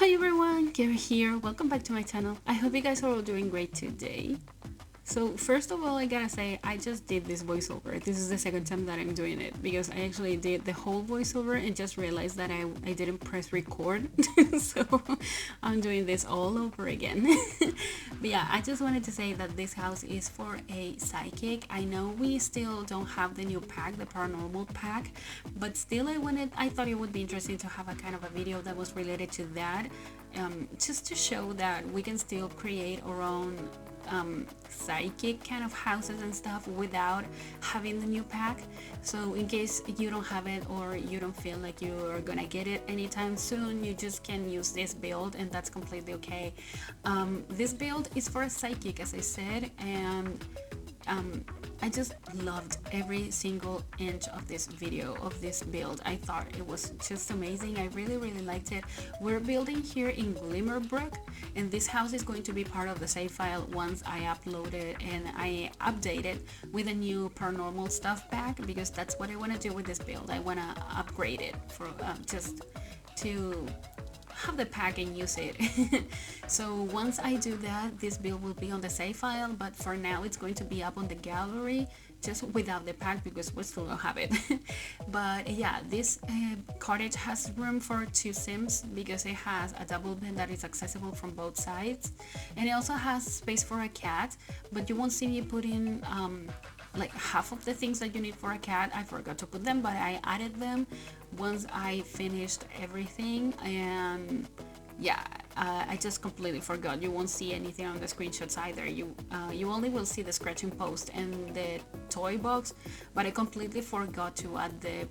Hi everyone, Kara here. Welcome back to my channel. I hope you guys are all doing great today. So first of all, I gotta say, I just did this voiceover. This is the second time that I'm doing it because I actually did the whole voiceover and just realized that I didn't press record. So I'm doing this all over again. But yeah, I just wanted to say that this house is for a psychic. I know we still don't have the new pack, the paranormal pack, but still I thought it would be interesting to have a kind of a video that was related to that, just to show that we can still create our own psychic kind of houses and stuff without having the new pack. So in case you don't have it or you don't feel like you're gonna get it anytime soon, you just can use this build and that's completely okay. This build is for a psychic, as I said, and I just loved every single inch of this video, of this build. I thought it was just amazing. I really liked it. We're building here in Glimmerbrook, and this house is going to be part of the save file once I upload it and I update it with a new paranormal stuff pack, because that's what I want to do with this build. I want to upgrade it for just to have the pack and use it. So once I do that, this build will be on the save file, but for now it's going to be up on the gallery just without the pack because we still don't have it. But yeah, this cottage has room for 2 sims because it has a double bed that is accessible from both sides, and it also has space for a cat, but you won't see me put in like half of the things that you need for a cat. I forgot to put them, but I added them once I finished everything. And yeah, I just completely forgot. You won't see anything on the screenshots either. You only will see the scratching post and the toy box, but I completely forgot to add the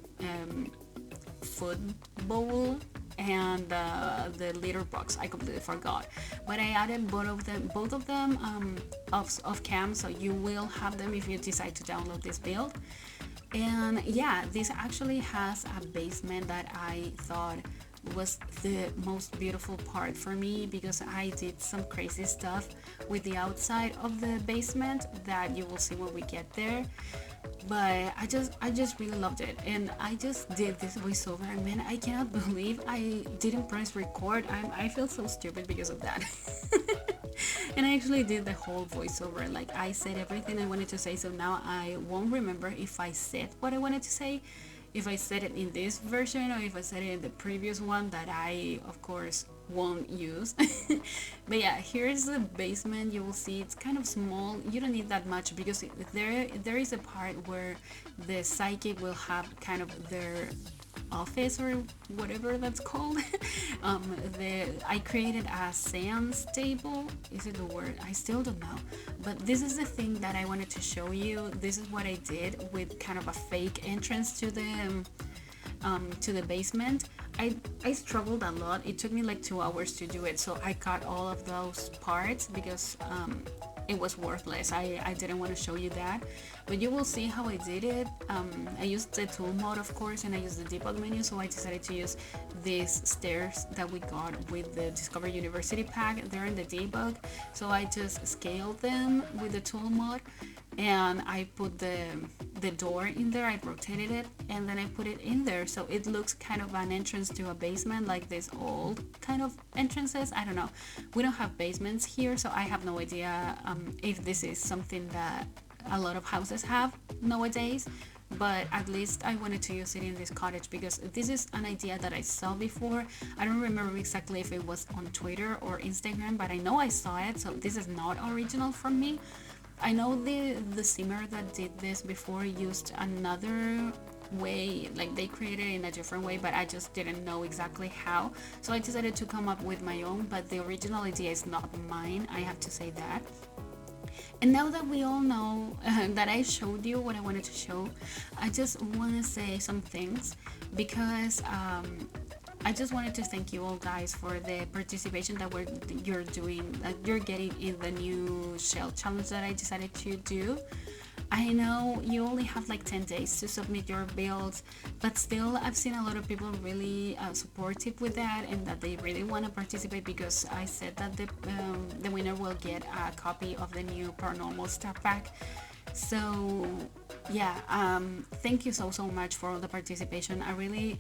food bowl and the litter box. I completely forgot, but I added both of them off cam, so you will have them if you decide to download this build. And yeah, this actually has a basement that I thought was the most beautiful part for me, because I did some crazy stuff with the outside of the basement that you will see when we get there. But I just really loved it, and I just did this voiceover, and man, I cannot believe I didn't press record. I feel so stupid because of that. And I actually did the whole voiceover, like I said everything I wanted to say, so now I won't remember if I said what I wanted to say, if I said it in this version or if I said it in the previous one that I of course won't use. But yeah, here's the basement. You will see it's kind of small. You don't need that much because there is a part where the psychic will have kind of their office or whatever that's called. I created a seance table. Is it the word? I still don't know, but this is the thing that I wanted to show you. This is what I did with kind of a fake entrance to the basement. I struggled a lot. It took me like 2 hours to do it, so I cut all of those parts because it was worthless. I didn't want to show you that, but you will see how I did it. I used the tool mode, of course, and I used the debug menu, so I decided to use these stairs that we got with the Discover University pack. They're in the debug, so I just scaled them with the tool mode, and I put the door in there. I rotated it, and then I put it in there, so it looks kind of an entrance to a basement, like this old kind of entrances. I don't know, we don't have basements here, so I have no idea if this is something that a lot of houses have nowadays, but at least I wanted to use it in this cottage because this is an idea that I saw before. I don't remember exactly if it was on Twitter or Instagram, but I know I saw it, so this is not original from me. I know the simmer that did this before used another way, like they created it in a different way, but I just didn't know exactly how, so I decided to come up with my own. But the original idea is not mine, I have to say that. And now that we all know that I showed you what I wanted to show, I just want to say some things, because I just wanted to thank you all guys for the participation that you're doing, that you're getting in the new shell challenge that I decided to do. I know you only have like 10 days to submit your builds, but still I've seen a lot of people really supportive with that, and that they really want to participate, because I said that the winner will get a copy of the new paranormal stuff pack. So yeah, thank you so much for all the participation. I really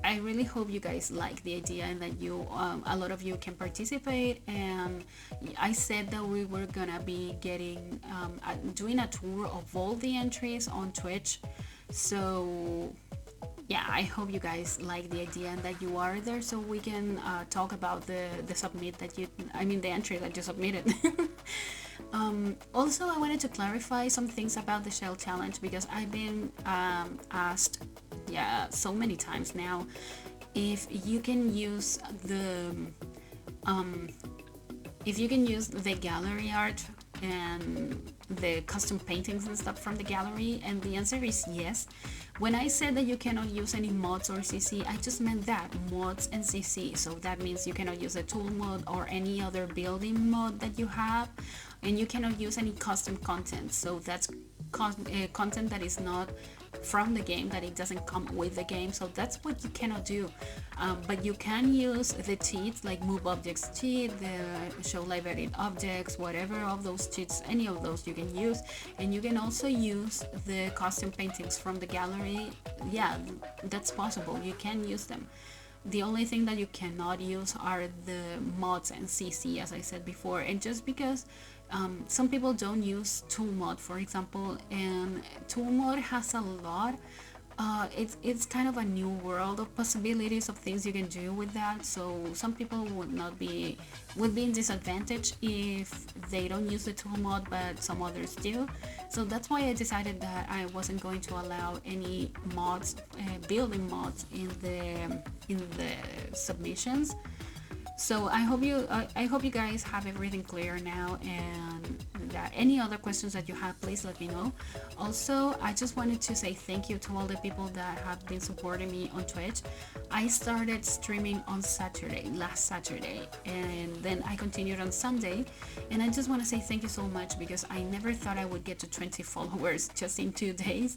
I really hope you guys like the idea and that you a lot of you can participate. And I said that we were gonna be getting doing a tour of all the entries on Twitch. So yeah, I hope you guys like the idea and that you are there so we can talk about the submit that you, I mean the entry that you submitted. Also, I wanted to clarify some things about the shell challenge because I've been asked, yeah, so many times now, if you can use the gallery art and the custom paintings and stuff from the gallery, and the answer is yes. When I said that you cannot use any mods or CC, I just meant that, mods and CC. So that means you cannot use a tool mod or any other building mod that you have, and you cannot use any custom content. So that's content that is not from the game, that it doesn't come with the game. So that's what you cannot do. But you can use the cheats like move objects cheat, the show live edit objects, whatever of those cheats, any of those you can use. And you can also use the custom paintings from the gallery. Yeah, that's possible, you can use them. The only thing that you cannot use are the mods and CC, as I said before. And just because some people don't use tool mod, for example, and tool mod has a lot, it's kind of a new world of possibilities of things you can do with that. So some people would be in disadvantage if they don't use the tool mod, but some others do. So that's why I decided that I wasn't going to allow any mods, building mods in the submissions. So I hope you guys have everything clear now, and that any other questions that you have, please let me know. Also, I just wanted to say thank you to all the people that have been supporting me on Twitch. I started streaming on last Saturday, and then I continued on Sunday, and I just want to say thank you so much because I never thought I would get to 20 followers just in 2 days.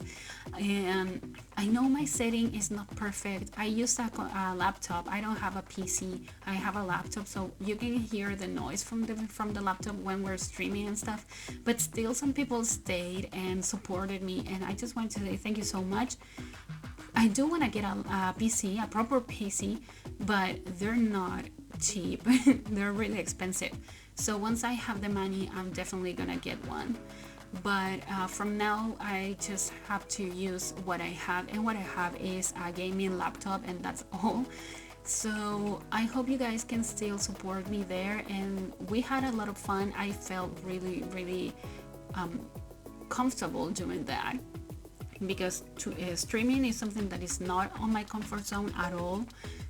And I know my setting is not perfect. I use a laptop. I don't have a PC. I have a laptop, so you can hear the noise from the laptop when we're streaming and stuff. But still, some people stayed and supported me, and I just want to say thank you so much. I do want to get a PC, a proper PC, but they're not cheap. They're really expensive. So once I have the money, I'm definitely gonna get one. But from now, I just have to use what I have, and what I have is a gaming laptop, and that's all. So I hope you guys can still support me there, and we had a lot of fun. I felt really comfortable doing that because streaming is something that is not on my comfort zone at all.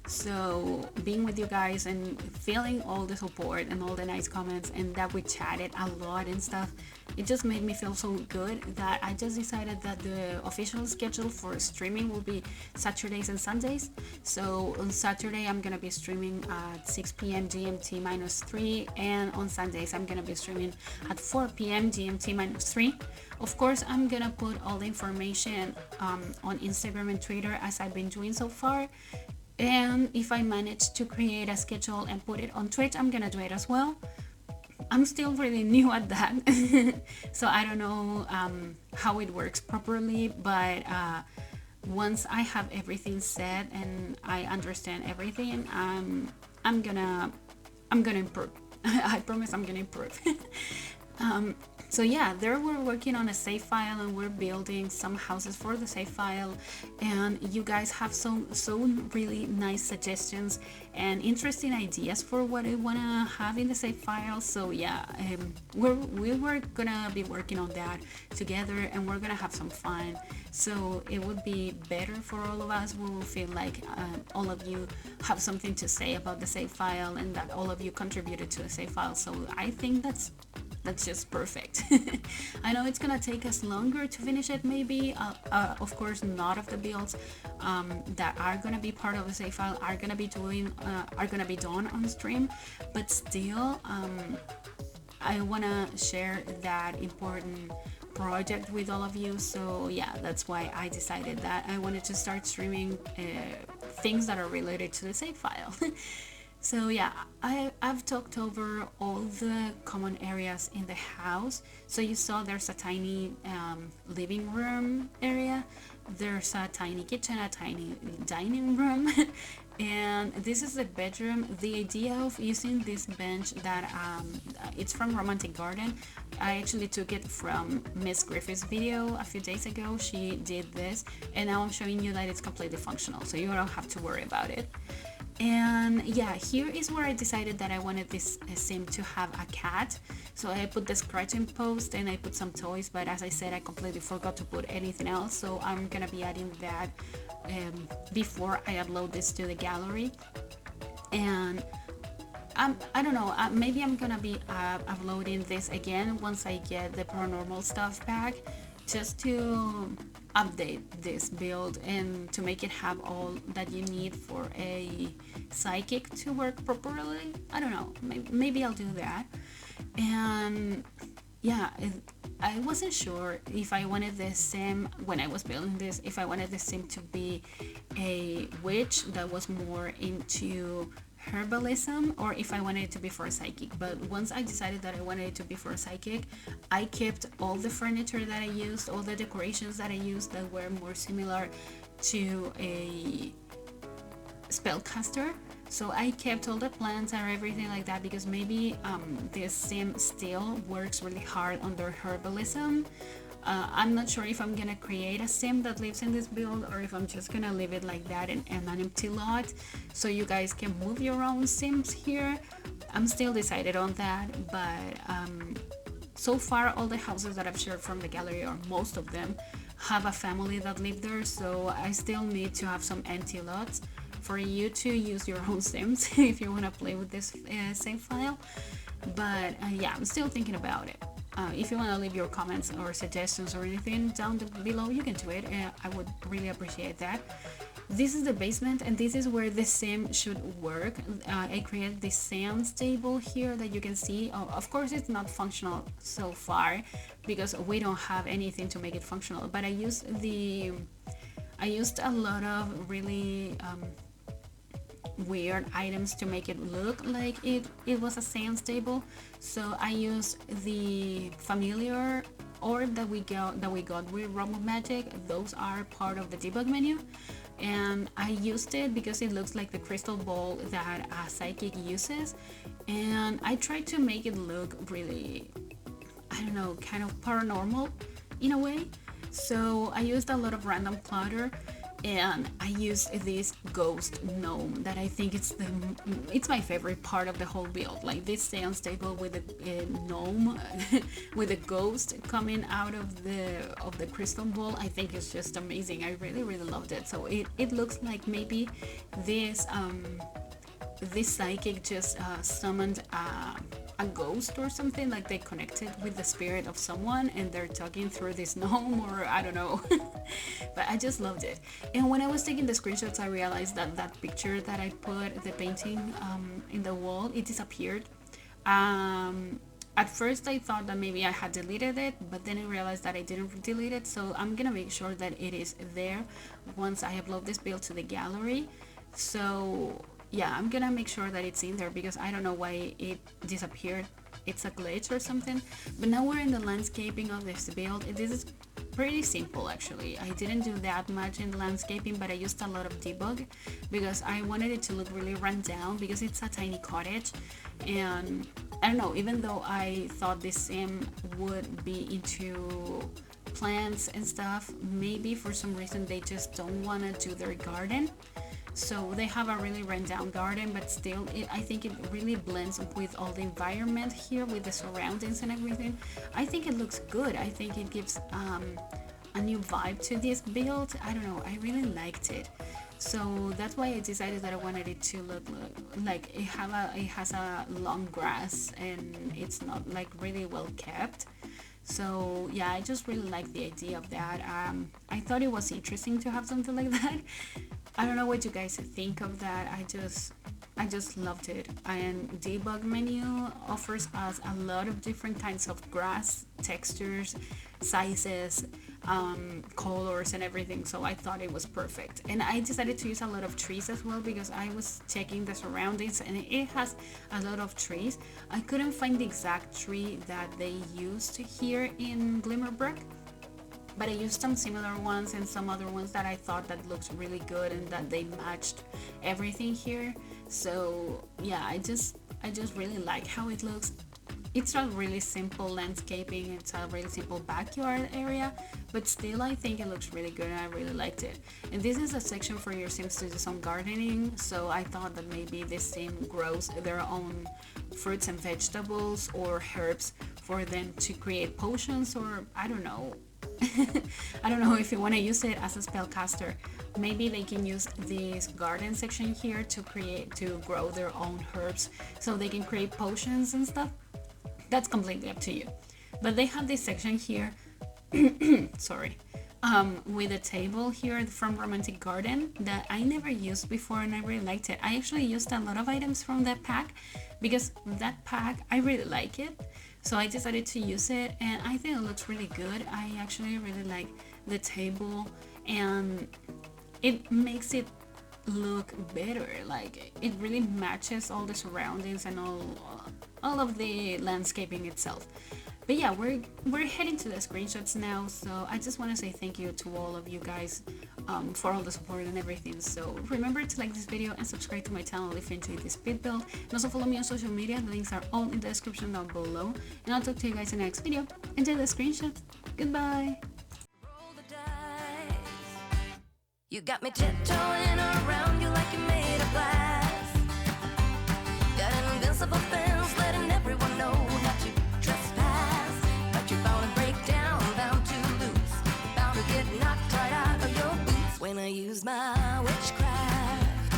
So being with you guys and feeling all the support and all the nice comments, and that we chatted a lot and stuff, it just made me feel so good that I just decided that the official schedule for streaming will be Saturdays and Sundays. So on Saturday I'm gonna be streaming at 6 p.m. GMT -3, and on Sundays I'm gonna be streaming at 4 p.m. GMT -3. Of course, I'm gonna put all the information on Instagram and Twitter as I've been doing so far. And if I manage to create a schedule and put it on Twitch, I'm gonna do it as well. I'm still really new at that, so I don't know how it works properly, but once I have everything set and I understand everything, I'm gonna improve. I promise I'm gonna improve. So yeah, there we're working on a save file, and we're building some houses for the save file, and you guys have so really nice suggestions and interesting ideas for what I wanna have in the save file. So yeah, we were gonna be working on that together, and we're gonna have some fun. So it would be better for all of us. We will feel like all of you have something to say about the save file, and that all of you contributed to the save file. So I think that's just perfect. I know it's gonna take us longer to finish it, maybe. Of course, not of the builds that are gonna be part of the save file are gonna be done on stream, but still, I wanna share that important project with all of you. So yeah, that's why I decided that I wanted to start streaming things that are related to the save file. So yeah, I've talked over all the common areas in the house. So you saw there's a tiny living room area, there's a tiny kitchen, a tiny dining room, and this is the bedroom. The idea of using this bench that it's from Romantic Garden. I actually took it from Miss Griffith's video a few days ago. She did this, and now I'm showing you that it's completely functional, so you don't have to worry about it. And yeah, here is where I decided that I wanted this sim to have a cat. So I put the scratching post and I put some toys, but as I said, I completely forgot to put anything else, so I'm gonna be adding that before I upload this to the gallery. And I don't know, maybe I'm gonna be uploading this again once I get the paranormal stuff back, just to update this build and to make it have all that you need for a psychic to work properly. I don't know, maybe I'll do that. And yeah, I wasn't sure if I wanted the sim when I was building this, if I wanted the sim to be a witch that was more into herbalism, or if I wanted it to be for a psychic. But once I decided that I wanted it to be for a psychic, I kept all the furniture that I used, all the decorations that I used that were more similar to a spellcaster. So I kept all the plants and everything like that, because maybe this sim still works really hard under herbalism. I'm not sure if I'm gonna create a sim that lives in this build, or if I'm just gonna leave it like that in an empty lot so you guys can move your own sims here. I'm still decided on that, but so far all the houses that I've shared from the gallery, or most of them, have a family that live there, so I still need to have some empty lots for you to use your own sims if you want to play with this save file. But yeah, I'm still thinking about it. If you want to leave your comments or suggestions or anything down below, you can do it. I would really appreciate that. This is the basement, and this is where the sim should work. I created this sounds table here that you can see. Of course, it's not functional so far because we don't have anything to make it functional, but I used a lot of really weird items to make it look like it was a seance table. So I used the familiar orb that we got with Realm of Magic. Those are part of the debug menu, and I used it because it looks like the crystal ball that a psychic uses, and I tried to make it look really, I don't know, kind of paranormal in a way. So I used a lot of random clutter, and I used this ghost gnome that I think it's my favorite part of the whole build. Like this seance table with a gnome with a ghost coming out of the crystal ball. I think it's just amazing. I really loved it. So it looks like maybe this psychic just summoned a ghost or something, like they connected with the spirit of someone and they're talking through this gnome, or I don't know. But I just loved it. And when I was taking the screenshots, I realized that picture that I put, the painting in the wall, it disappeared. At first I thought that maybe I had deleted it, but then I realized that I didn't delete it, so I'm gonna make sure that it is there once I upload this build to the gallery. So yeah, I'm gonna make sure that it's in there because I don't know why it disappeared. It's a glitch or something. But now we're in the landscaping of this build. This is pretty simple actually. I didn't do that much in the landscaping, but I used a lot of debug because I wanted it to look really run down because it's a tiny cottage. And I don't know, even though I thought this sim would be into plants and stuff, maybe for some reason they just don't want to do their garden. So they have a really run-down garden, but still, I think it really blends with all the environment here, with the surroundings and everything. I think it looks good. I think it gives a new vibe to this build. I don't know, I really liked it. So that's why I decided that I wanted it to look like it has a long grass and it's not like really well kept. So yeah, I just really like the idea of that. I thought it was interesting to have something like that. I don't know what you guys think of that. I just loved it. And debug menu offers us a lot of different kinds of grass textures, sizes. colors and everything, so I thought it was perfect. And I decided to use a lot of trees as well because I was checking the surroundings and it has a lot of trees. I couldn't find the exact tree that they used here in Glimmerbrook, but I used some similar ones and some other ones that I thought that looked really good and that they matched everything here. So yeah, I just really like how it looks. It's a really simple landscaping, it's a really simple backyard area, but still I think it looks really good and I really liked it. And this is a section for your Sims to do some gardening, so I thought that maybe this sim grows their own fruits and vegetables or herbs for them to create potions, or I don't know. I don't know if you want to use it as a spellcaster. Maybe they can use this garden section here to grow their own herbs so they can create potions and stuff. That's completely up to you. But they have this section here, sorry, with a table here from Romantic Garden that I never used before and I really liked it. I actually used a lot of items from that pack because that pack, I really like it. So I decided to use it and I think it looks really good. I actually really like the table and it makes it look better. Like it really matches all the surroundings and all of the landscaping itself. But yeah, we're heading to the screenshots now, so I just want to say thank you to all of you guys for all the support and everything. So remember to like this video and subscribe to my channel if you enjoyed this speed build, and also follow me on social media. The links are all in the description down below, and I'll talk to you guys in the next video. Enjoy the screenshots. Goodbye. Roll the dice. You got me tiptoeing around you like you're made of glass. Got an invincible fence letting everyone know not to trespass. But you're bound to break down, bound to lose, bound to get knocked right out of your boots when I use my witchcraft.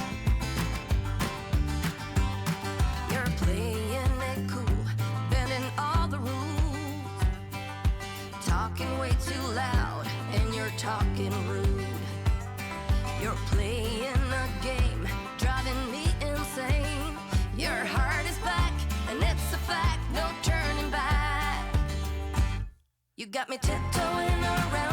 You're playing it cool, bending all the rules, talking way too loud and you're talking rude. You're playing a game, driving me insane. Your heart is back, and it's a fact, no turning back. You got me tiptoeing around